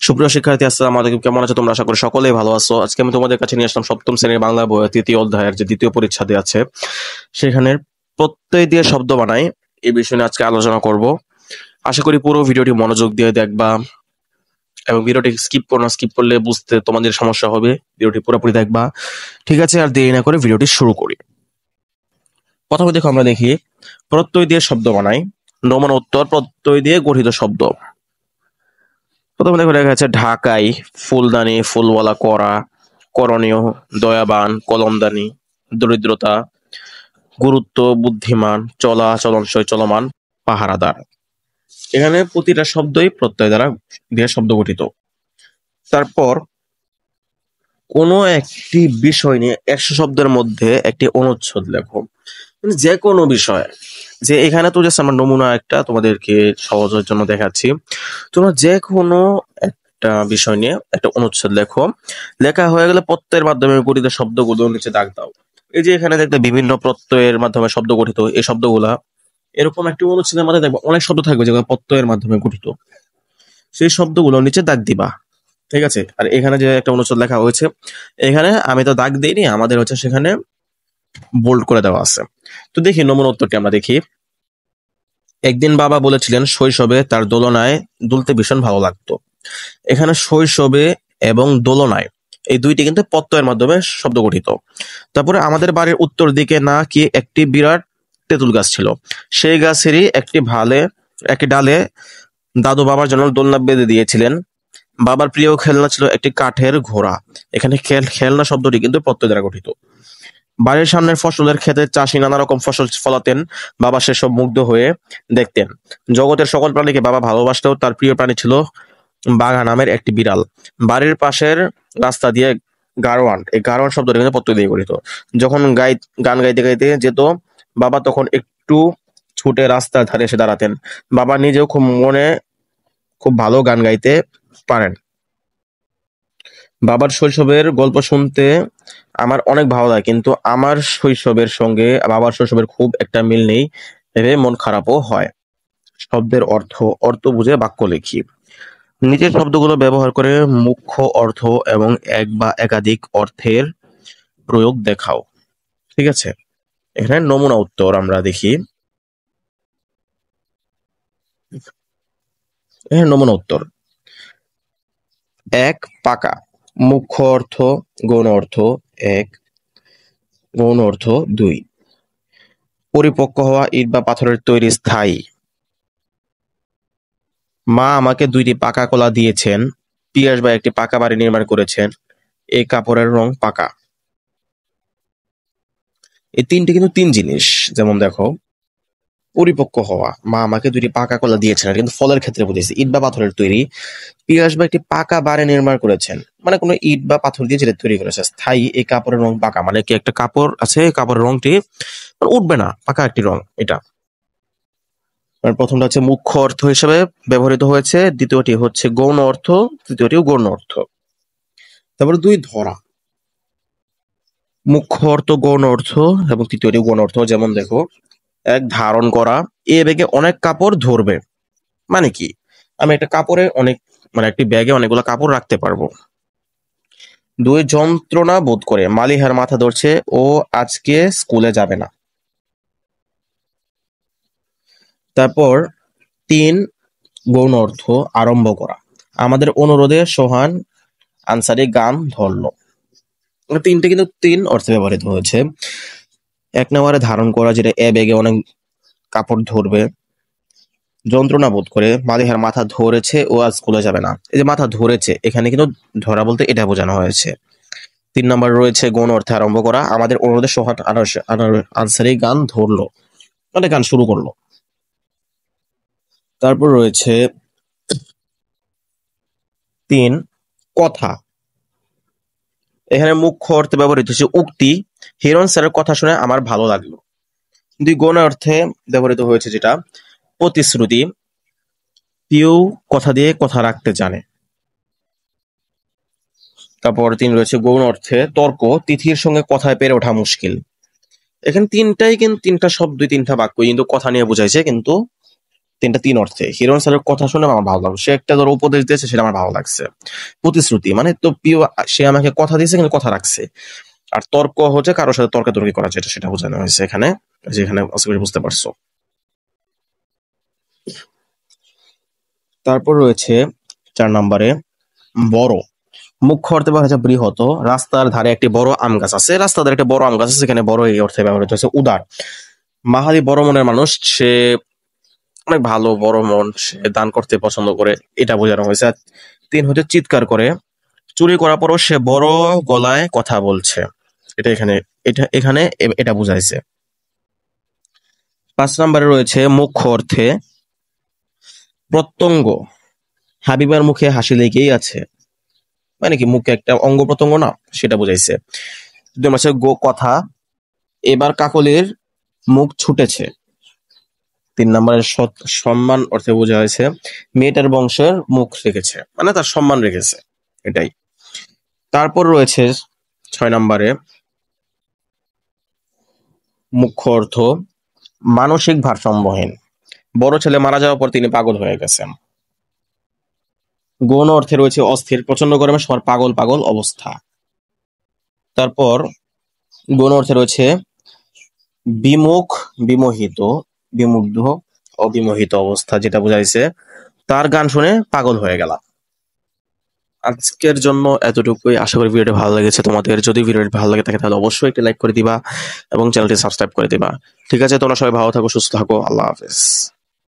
সুপ্রিয় শিক্ষার্থী, আসসালামু আলাইকুম। কেমন আছো তোমরা? আশা করি সকলেই ভালো আছো। আজকে আমি তোমাদের কাছে নিয়ে আসলাম সপ্তম শ্রেণীর বাংলা বইয়ের তৃতীয় অধ্যায়ের যে দ্বিতীয় পরিচ্ছেদে আছে সেখানের প্রত্যয় দিয়ে শব্দ বানাই এই বিষয় নিয়ে আজকে আলোচনা করব। আশা করি পুরো ভিডিওটি মনোযোগ দিয়ে দেখবা এবং ভিডিওটি স্কিপ করো না। স্কিপ করলে বুঝতে তোমাদের সমস্যা হবে। ভিডিওটি পুরোপুরি দেখবা, ঠিক আছে? আর দেরি না করে ভিডিওটি শুরু করি। প্রথমে দেখো, আমরা দেখি প্রত্যয় দিয়ে শব্দ বানাই। নমুনা উত্তর: প্রত্যয় দিয়ে গঠিত শব্দ। প্রথমে দেখো লেখা আছে ঢাকাই, ফুলদানি, ফুলওয়ালা, করা, করণীয়, দয়াবান, কলমদানি, দরিদ্রতা, গুরুত্ব, বুদ্ধিমান, চলা, চলনসই, চলমান, পাহারাদার। এখানে প্রতিটা শব্দই প্রত্যয় দ্বারা দিয়ে শব্দ গঠিত। তারপর কোনো একটি বিষয় নিয়ে 100 শব্দের মধ্যে একটি অনুচ্ছেদ লেখো। মানে যে কোনো বিষয়, যে এখানে তো জাস্ট আমার নমুনা একটা তোমাদেরকে সহজের জন্য দেখাচ্ছি। তোমরা যে কোনো একটা বিষয় নিয়ে একটা অনুচ্ছেদ লেখো। লেখা হয়ে গেলে প্রত্যয়ের মাধ্যমে গঠিত শব্দগুলো নিচে দাগ দাও। এই যে এখানে দেখতে বিভিন্ন প্রত্যয়ের মাধ্যমে শব্দ গঠিত, এই শব্দগুলা এরকম একটি অনুচ্ছেদের মধ্যে দেখবে অনেক শব্দ থাকবে যেগুলো প্রত্যয়ের মাধ্যমে গঠিত। সেই শব্দগুলো নিচে দাগ দিবা, ঠিক আছে? আর এখানে যে একটা অনুচ্ছেদ লেখা হয়েছে, এখানে আমি তো দাগ দিইনি, আমাদের হচ্ছে সেখানে বোল্ড করে দেওয়া আছে। তো দেখি নমুনা উত্তরটি আমরা দেখি। একদিন বাবা বলেছিলেন শৈশবে তার দোলনায় দুলতে ভীষণ ভালো লাগতো। এখানে শৈশবে এবং দোলনায় এই দুইটি কিন্তু প্রত্যয়ের মাধ্যমে শব্দ গঠিত। তারপরে আমাদের বাড়ির উত্তর দিকে নাকি একটি বিরাট তেঁতুল গাছ ছিল। সেই গাছেরই একটি ডালে দাদু বাবার জন্য দোলনা বেঁধে দিয়েছিলেন। বাবার প্রিয় খেলনা ছিল একটি কাঠের ঘোড়া। এখানে খেলনা শব্দটি কিন্তু প্রত্যয় দ্বারা গঠিত। বাড়ির সামনের ফসলের ক্ষেতে চাষি নানা রকম ফসল ফলাতেন। বাবা সেসব মুগ্ধ হয়ে দেখতেন। জগতের সকল প্রাণীকে বাবা ভালোবাসতেও তার প্রিয় প্রাণী ছিল বাঘা নামের একটি বিড়াল। বাড়ির পাশের রাস্তা দিয়ে গাড়োয়ান, এই গাড়োয়ান শব্দটি কিন্তু প্রত্যয় দিয়ে গঠিত। যখন গান গাইতে গাইতে যেত বাবা, তখন একটু ছুটে রাস্তার ধারে এসে দাঁড়াতেন। বাবা নিজেও খুব ভালো গান গাইতে পারেন। বাবার শৈশবের গল্প শুনতে আমার অনেক ভালো লাগে, কিন্তু আমার শৈশবের সঙ্গে বাবার শৈশবের খুব একটা মিল নেই, ভেবে মন খারাপও হয়। শব্দের অর্থ বুঝে বাক্য লিখি। নিচের শব্দগুলো ব্যবহার করে মুখ্য অর্থ এবং এক বা একাধিক অর্থের প্রয়োগ দেখাও, ঠিক আছে? এখানে নমুনা উত্তর আমরা দেখি। এখানে নমুনা উত্তর: এক, পাকা। মুখ্য অর্থ, গৌণ অর্থ 1, গৌণ অর্থ 2। পরিপক্ক হওয়া, ইট বা পাথরের তৈরি, স্থায়ী। মা আমাকে 2টি পাকা কলা দিয়েছেন। পিয়াস ভাই একটি পাকা বাড়ি নির্মাণ করেছেন। এই কাপড়ের রং পাকা। এই তিনটি কিন্তু 3 জিনিস। যেমন দেখো, পরিপক্ক হওয়া, মা আমাকে 2টি পাকা কলা দিয়েছেন, এটা কিন্তু ফলের ক্ষেত্রে বুঝেছি। ইট বা পাথরের তৈরি। পিয়াস ভাই একটি পাকা বাড়ি নির্মাণ করেছেন, মানে কোনো ইট বা পাথর দিয়ে যেটা তৈরি করেছে। স্থায়ী, এই কাপড়ের রং পাকা, মানে কি একটা কাপড় আছে, এই কাপড়ের রংটি উঠবে না, পাকা একটি রং এটা। প্রথমটা হচ্ছে মুখ্য অর্থ হিসেবে ব্যবহৃত হয়েছে, দ্বিতীয়টি হচ্ছে গৌণ অর্থ, তৃতীয়টিও গৌণ অর্থ। তারপরে 2, ধরা। মুখ্য অর্থ, গৌণ অর্থ এবং তৃতীয়টি গৌণ অর্থ। যেমন দেখো, 1, ধারণ করা। এ ব্যাগে অনেক কাপড় ধরবে, মানে কি আমি একটা কাপড়ে একটি ব্যাগে অনেকগুলো কাপড় রাখতে পারবো। 2, যন্ত্রণা বোধ করে। মালিহার মাথা ধরছে, ও আজকে স্কুলে যাবে না। তারপর 3, গৌণ অর্থ, আরম্ভ করা। আমাদের অনুরোধে সোহান আনসারি গান ধরলো। 3টে কিন্তু 3 অর্থে ব্যবহৃত হয়েছে। 1 নম্বরে ধারণ করা, যেটা এ ব্যাগে অনেক কাপড় ধরবে। যন্ত্রণা বোধ করে, মালিহার মাথা ধরেছে, ও আজ স্কুলে যাবে না। এই যে মাথা ধরেছে, এখানে কিন্তু ধরা বলতে এটা বোঝানো হয়েছে। 3 নম্বর রয়েছে গৌণ অর্থে আরম্ভ করা। আমাদের অনুরোধে সোহান আনসারি গান ধরলো, মানে গান শুরু করলো। তারপর রয়েছে 3, কথা। এখানে মুখ্য অর্থে ব্যবহৃত হচ্ছে উক্তি। হিরণ স্যারের কথা শুনে আমার ভালো লাগলো। 2, গৌণ অর্থে ব্যবহৃত হয়েছে যেটা প্রতিশ্রুতি। পিউ কথা দিয়ে কথা রাখতে জানে। তারপর 3 রয়েছে গৌণ অর্থে তর্ক। তিথির সঙ্গে কথায় পেরে ওঠা মুশকিল। এখানে 3টা শব্দ, 3টা বাক্য কিন্তু কথা নিয়ে বোঝাইছে, কিন্তু তিন অর্থে। হিরণ স্যারের কথা শুনে আমার ভালো লাগলো, সে একটা ধরো উপদেশ দিয়েছে, সেটা আমার ভালো লাগছে। প্রতিশ্রুতি মানে তো প্রিয়, সে আমাকে কথা দিয়েছে কিন্তু কথা রাখছে। আর তর্ক হচ্ছে কারোর সাথে তর্কাতর্কি করা, যেটা সেটা বোঝানো হয়েছে এখানে, যেখানে আশা করি বুঝতে পারছো। তারপর রয়েছে 4 নম্বরে বড়। মুখ্য অর্থে ব্যবহার হচ্ছে বৃহৎ। রাস্তার ধারে একটি বড় আম গাছ আছে, রাস্তার ধারে একটা বড় আম গাছ আছে, সেখানে বড় এই অর্থে ব্যবহৃত হচ্ছে উদার। মাহাদি বড় মনের মানুষ, সে অনেক ভালো, বড় মন, সে দান করতে পছন্দ করে, এটা বোঝানো হয়েছে। আর 3 হচ্ছে চিৎকার করে। চুরি করার পরও সে বড় গলায় কথা বলছে, এটা এখানে, এটা বুঝাইছে। 5 নম্বরে রয়েছে মুখ্য অর্থে প্রত্যঙ্গ। হাবিবার মুখে হাসি লেগেই আছে, মানে কি মুখে একটা অঙ্গ প্রত্যঙ্গ না, সেটা বুঝাইছে। 2 মাসে কথা, এবার কাকলির মুখ ছুটেছে। 3 নম্বরের সম্মান অর্থে বোঝা হয়েছে মেয়েটার বংশের মুখ রেখেছে, মানে তার সম্মান রেখেছে, এটাই। তারপর রয়েছে 6 নম্বরে মুখ্য অর্থ মানসিক ভারসাম্যহীন। বড় ছেলে মারা যাওয়ার পর তিনি পাগল হয়ে গেছেন। গৌণ অর্থে রয়েছে অস্থির, প্রচন্ড গরমে সবার পাগল পাগল অবস্থা। তারপর গৌণ অর্থে রয়েছে বিমুখ, বিমোহিত, বিমুগ্ধ, অবিমোহিত অবস্থা, যেটা বোঝাইছে তার গান শুনে পাগল হয়ে গেলাম। আজকের জন্য এতটুকুই, আশা করি ভিডিওটি ভালো লেগেছে তোমাদের। যদি ভিডিওটি ভালো লাগে থাকে তাহলে অবশ্যই একটি লাইক করে দিবা এবং চ্যানেলটি সাবস্ক্রাইব করে দিবা। ঠিক আছে, তোমরা সবাই ভালো থাকো, সুস্থ থাকো, আল্লাহ হাফেজ।